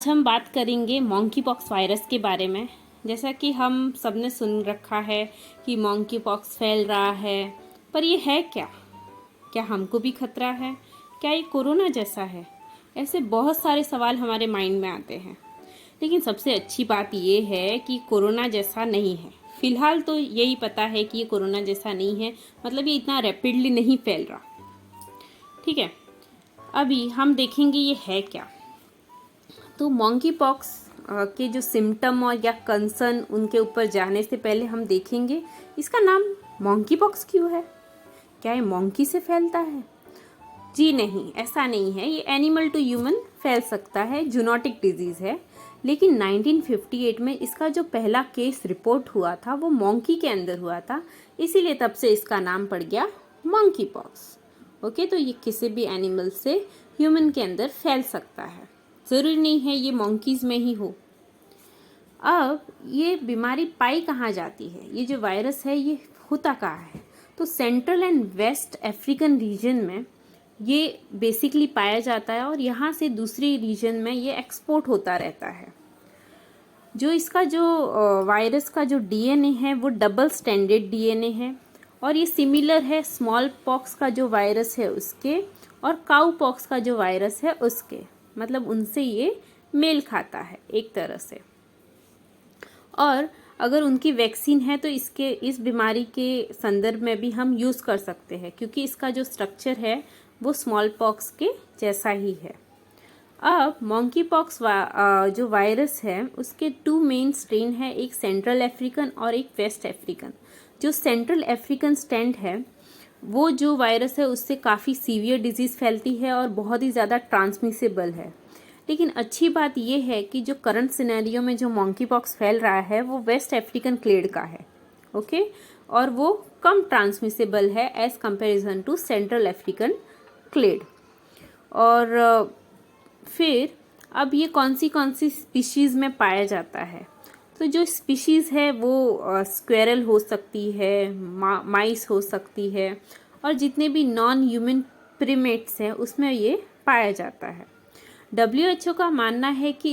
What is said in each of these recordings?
आज हम बात करेंगे मॉन्की पॉक्स वायरस के बारे में। जैसा कि हम सबने सुन रखा है कि मॉन्की पॉक्स फैल रहा है, पर ये है क्या? क्या हमको भी खतरा है? क्या ये कोरोना जैसा है? ऐसे बहुत सारे सवाल हमारे माइंड में आते हैं। लेकिन सबसे अच्छी बात ये है कि कोरोना जैसा नहीं है। फिलहाल तो यही पता है कि ये कोरोना जैसा नहीं है, मतलब ये इतना रैपिडली नहीं फैल रहा। ठीक है, अभी हम देखेंगे ये है क्या। तो मॉन्की पॉक्स के जो सिम्टम और या कंसर्न उनके ऊपर जाने से पहले हम देखेंगे इसका नाम मॉन्की पॉक्स क्यों है। क्या ये मॉन्की से फैलता है? जी नहीं, ऐसा नहीं है। ये एनिमल टू ह्यूमन फैल सकता है, जूनोटिक डिजीज़ है। लेकिन 1958 में इसका जो पहला केस रिपोर्ट हुआ था वो मॉन्की के अंदर हुआ था, इसीलिए तब से इसका नाम पड़ गया मॉन्की पॉक्स। ओके, तो ये किसी भी एनिमल से ह्यूमन के अंदर फैल सकता है, ज़रूरी नहीं है ये मॉन्कीज़ में ही हो। अब ये बीमारी पाई कहाँ जाती है? ये जो वायरस है ये होता कहाँ है? तो central and west African region में ये बेसिकली पाया जाता है और यहाँ से दूसरी रीजन में ये एक्सपोर्ट होता रहता है। जो इसका जो वायरस का जो डीएनए है वो डबल स्टैंडर्ड डीएनए है और ये सिमिलर है स्मॉल पॉक्स का जो वायरस है उसके और काऊ पॉक्स का जो वायरस है उसके, मतलब उनसे ये मेल खाता है एक तरह से। और अगर उनकी वैक्सीन है तो इस बीमारी के संदर्भ में भी हम यूज़ कर सकते हैं, क्योंकि इसका जो स्ट्रक्चर है वो स्मॉल पॉक्स के जैसा ही है। अब मॉन्की पॉक्स जो वायरस है उसके 2 मेन स्ट्रेन है, एक सेंट्रल अफ्रीकन और एक वेस्ट अफ्रीकन। जो सेंट्रल अफ्रीकन स्ट्रेन है वो जो वायरस है उससे काफ़ी सीवियर डिजीज़ फैलती है और बहुत ही ज़्यादा ट्रांसमिसेबल है। लेकिन अच्छी बात यह है कि जो करंट सिनेरियो में जो मॉन्की पॉक्स फैल रहा है वो वेस्ट अफ्रीकन क्लेड का है। ओके, और वो कम ट्रांसमिसेबल है as comparison to central African clade. और फिर अब ये कौन सी स्पीशीज़ में पाया जाता है? तो जो स्पीशीज़ है वो स्क्वेरल हो सकती है, माइस हो सकती है, और जितने भी नॉन ह्यूमन प्रीमेट्स हैं उसमें ये पाया जाता है। WHO का मानना है कि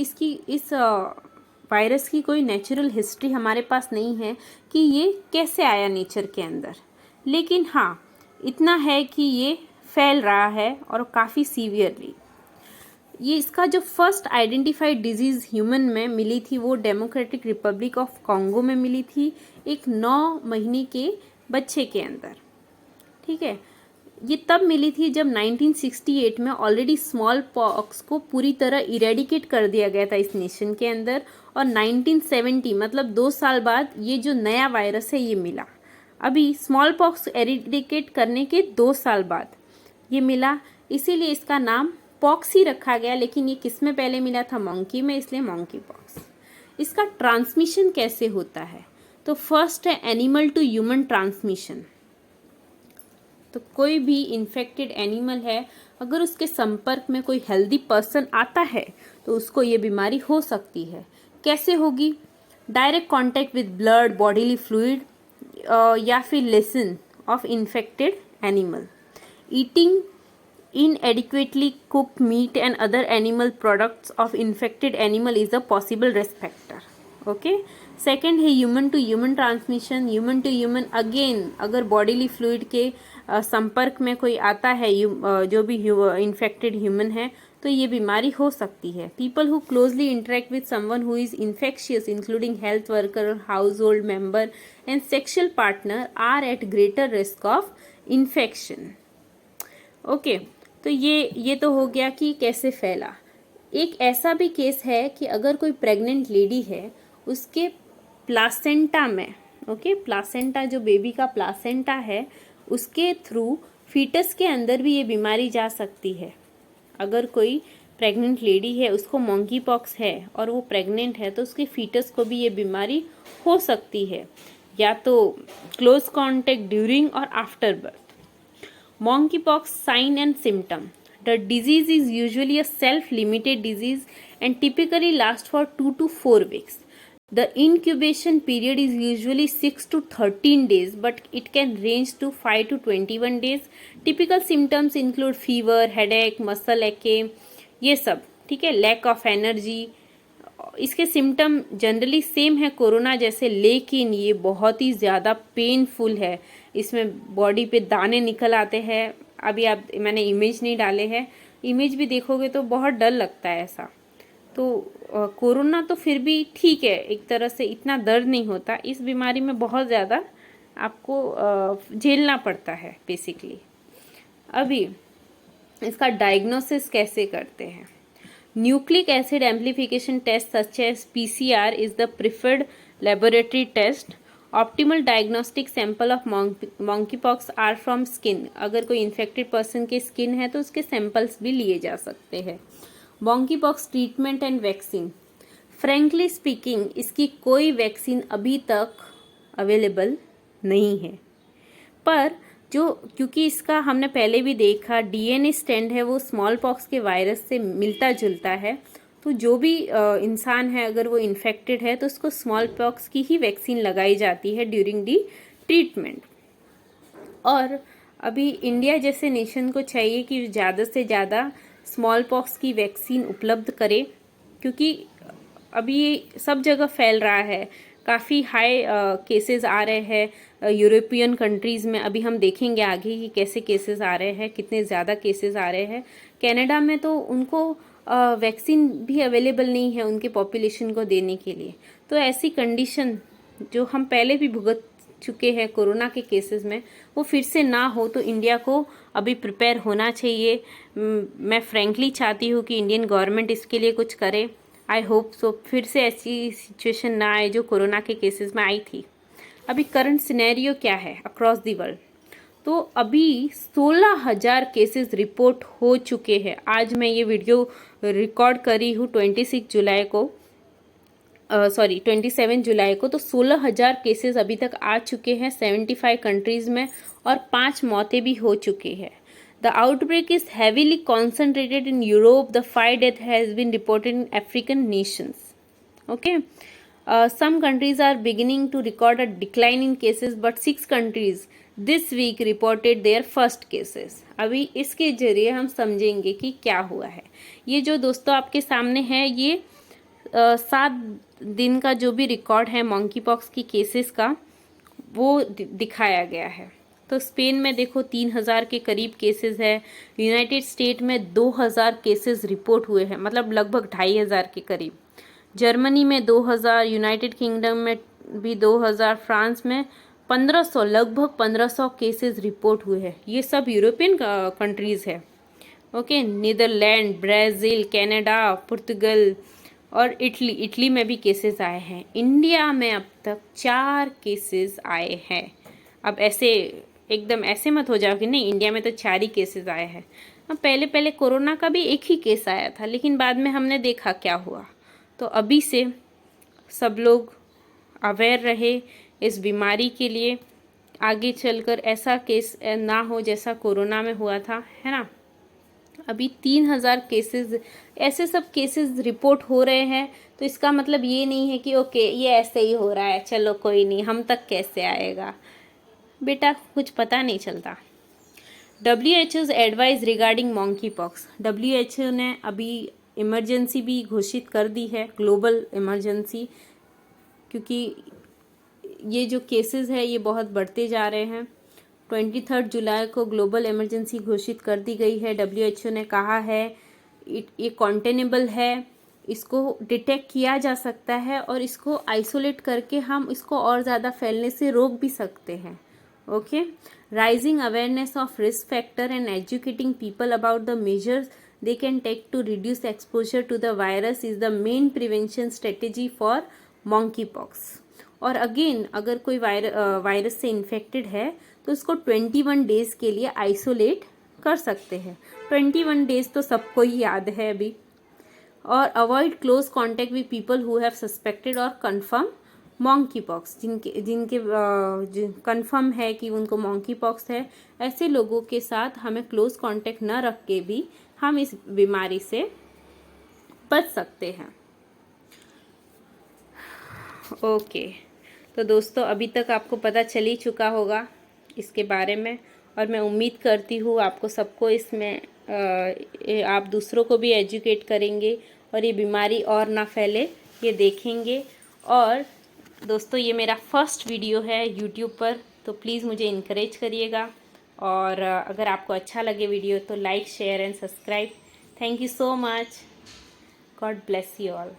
इस वायरस की कोई नेचुरल हिस्ट्री हमारे पास नहीं है कि ये कैसे आया नेचर के अंदर, लेकिन हाँ इतना है कि ये फैल रहा है और काफ़ी सीवियरली। ये इसका जो फर्स्ट आइडेंटिफाइड डिजीज़ ह्यूमन में मिली थी वो डेमोक्रेटिक रिपब्लिक ऑफ कॉन्गो में मिली थी, एक 9 महीने के बच्चे के अंदर। ठीक है, ये तब मिली थी जब 1968 में ऑलरेडी स्मॉल पॉक्स को पूरी तरह इरेडिकेट कर दिया गया था इस नेशन के अंदर, और 1970 मतलब 2 साल बाद ये जो नया वायरस है ये मिला। अभी स्मॉल पॉक्स इरेडिकेट करने के 2 साल बाद ये मिला, इसीलिए इसका नाम पॉक्स ही रखा गया। लेकिन ये किस में पहले मिला था? मॉन्की में, इसलिए मॉन्की पॉक्स। इसका ट्रांसमिशन कैसे होता है? तो फर्स्ट है एनिमल टू ह्यूमन ट्रांसमिशन। तो कोई भी इन्फेक्टेड एनिमल है, अगर उसके संपर्क में कोई हेल्दी पर्सन आता है तो उसको ये बीमारी हो सकती है। कैसे होगी? Direct contact with blood, bodily fluid, या फिर lesson of infected animal, eating inadequately cooked meat and other animal products of infected animal is a possible risk factor. Okay, second है human to human transmission. Human to human again अगर bodily fluid के संपर्क में कोई आता है जो भी इन्फेक्टेड ह्यूमन है तो ये बीमारी हो सकती है। People who closely interact with someone who is infectious including health worker, household member and sexual partner are at greater risk of infection. Okay, तो ये तो हो गया कि कैसे फैला। एक ऐसा भी केस है कि अगर कोई प्रेग्नेंट लेडी है उसके प्लासेंटा में, ओके, प्लासेंटा जो बेबी का प्लासेंटा है उसके थ्रू फीटस के अंदर भी ये बीमारी जा सकती है। अगर कोई प्रेग्नेंट लेडी है, उसको मॉन्की पॉक्स है और वो प्रेग्नेंट है तो उसके फीटस को भी ये बीमारी हो सकती है, या तो क्लोज कॉन्टेक्ट ड्यूरिंग और after birth. Monkeypox sign and symptom. The disease is usually a self-limited disease and typically lasts for 2 to 4 weeks. The incubation period is usually 6 to 13 days, but it can range to 5 to 21 days. Typical symptoms include fever, headache, muscle ache, ये सब। ठीक है, lack of energy, इसके symptom generally same है corona जैसे, लेकिन ये बहुत ही ज़्यादा पेनफुल है। इसमें बॉडी पे दाने निकल आते हैं। अभी मैंने इमेज नहीं डाले हैं, इमेज भी देखोगे तो बहुत डर लगता है ऐसा। तो कोरोना तो फिर भी ठीक है, एक तरह से इतना दर्द नहीं होता। इस बीमारी में बहुत ज़्यादा आपको झेलना पड़ता है बेसिकली। अभी इसका डायग्नोसिस कैसे करते हैं? Nucleic acid amplification test such as PCR is the preferred laboratory test. Optimal diagnostic sample of monkeypox are from skin. अगर कोई इन्फेक्टेड पर्सन के स्किन है तो उसके सैंपल्स भी लिए जा सकते हैं। Monkeypox treatment and vaccine, frankly speaking इसकी कोई वैक्सीन अभी तक अवेलेबल नहीं है, पर क्योंकि इसका हमने पहले भी देखा DNA स्ट्रैंड है वो स्मॉल पॉक्स के वायरस से मिलता जुलता है, तो जो भी इंसान है अगर वो इन्फेक्टेड है तो उसको स्मॉल पॉक्स की ही वैक्सीन लगाई जाती है ड्यूरिंग दी ट्रीटमेंट। और अभी इंडिया जैसे नेशन को चाहिए कि ज़्यादा से ज़्यादा स्मॉल पॉक्स की वैक्सीन उपलब्ध करे, क्योंकि अभी ये सब जगह फैल रहा है। काफ़ी हाई केसेस आ रहे हैं यूरोपियन कंट्रीज़ में। अभी हम देखेंगे आगे कि कैसे केसेस आ रहे हैं, कितने ज़्यादा केसेस आ रहे हैं। कनाडा में तो उनको वैक्सीन भी अवेलेबल नहीं है उनके पॉपुलेशन को देने के लिए। तो ऐसी कंडीशन जो हम पहले भी भुगत चुके हैं कोरोना के केसेस में, वो फिर से ना हो, तो इंडिया को अभी प्रिपेयर होना चाहिए। मैं फ्रेंकली चाहती हूँ कि इंडियन गवर्नमेंट इसके लिए कुछ करे। आई होप सो फिर से ऐसी सिचुएशन ना आए जो कोरोना के केसेस में आई थी। अभी करंट सिनेरियो क्या है अक्रॉस दी वर्ल्ड? तो अभी 16,000 केसेस रिपोर्ट हो चुके हैं। आज मैं ये वीडियो रिकॉर्ड करी हूँ 27 जुलाई को। तो 16,000 केसेस अभी तक आ चुके हैं 75 कंट्रीज़ में, और 5 मौतें भी हो चुकी है। The outbreak is heavily concentrated in Europe. The 5 deaths has been reported in African nations. Okay. Some countries are beginning to record a decline in cases, but 6 countries this week reported their first cases. अभी इसके जरिए हम समझेंगे कि क्या हुआ है। ये जो दोस्तों आपके सामने है, ये 7 दिन का जो भी रिकॉर्ड है मॉन्की पॉक्स की केसेस का, वो दिखाया गया है। तो स्पेन में देखो 3,000 के करीब केसेस है। यूनाइटेड स्टेट में 2,000 केसेस रिपोर्ट हुए हैं, मतलब लगभग 2,500 के करीब। जर्मनी में 2,000, यूनाइटेड किंगडम में भी 2,000, फ्रांस में 1,500, लगभग 1,500 केसेस रिपोर्ट हुए हैं। ये सब यूरोपियन कंट्रीज़ है। ओके, नीदरलैंड, ब्राज़ील, कनाडा, पुर्तगाल और इटली में भी केसेस आए हैं। इंडिया में अब तक 4 केसेस आए हैं। अब ऐसे एकदम ऐसे मत हो जाओ कि नहीं इंडिया में तो 4 ही केसेस आए हैं। अब पहले कोरोना का भी 1 ही केस आया था, लेकिन बाद में हमने देखा क्या हुआ। तो अभी से सब लोग अवेयर रहे इस बीमारी के लिए, आगे चलकर ऐसा केस ना हो जैसा कोरोना में हुआ था, है ना। अभी 3,000 केसेस, ऐसे सब केसेस रिपोर्ट हो रहे हैं, तो इसका मतलब ये नहीं है कि ओके ये ऐसे ही हो रहा है, चलो कोई नहीं, हम तक कैसे आएगा। बेटा कुछ पता नहीं चलता। WHO's advice regarding monkey pox. WHO ने अभी इमरजेंसी भी घोषित कर दी है, ग्लोबल इमरजेंसी, क्योंकि ये जो केसेस है ये बहुत बढ़ते जा रहे हैं। 23 जुलाई को ग्लोबल इमरजेंसी घोषित कर दी गई है। WHO ने कहा है ये कॉन्टेनेबल है, इसको डिटेक्ट किया जा सकता है और इसको आइसोलेट करके हम इसको और ज़्यादा फैलने से रोक भी सकते हैं। Okay, rising awareness of risk factor and educating people about the measures they can take to reduce exposure to the virus is the main prevention strategy for monkeypox. और अगेन अगर कोई वायरस से इन्फेक्टेड है तो उसको 21 days के लिए isolate कर सकते हैं। 21 डेज तो सबको ही याद है अभी। और avoid close contact with people who have suspected और कन्फर्म मॉन्की पॉक्स, जिनके कंफर्म है कि उनको मॉन्की पॉक्स है, ऐसे लोगों के साथ हमें क्लोज कांटेक्ट न रख के भी हम इस बीमारी से बच सकते हैं। ओके, तो दोस्तों अभी तक आपको पता चल ही चुका होगा इसके बारे में, और मैं उम्मीद करती हूँ आपको सबको इसमें आप दूसरों को भी एजुकेट करेंगे और ये बीमारी और ना फैले ये देखेंगे। और दोस्तों ये मेरा फर्स्ट वीडियो है यूट्यूब पर, तो प्लीज़ मुझे इनकरेज करिएगा। और अगर आपको अच्छा लगे वीडियो तो like share and subscribe. Thank you so much. God bless you all.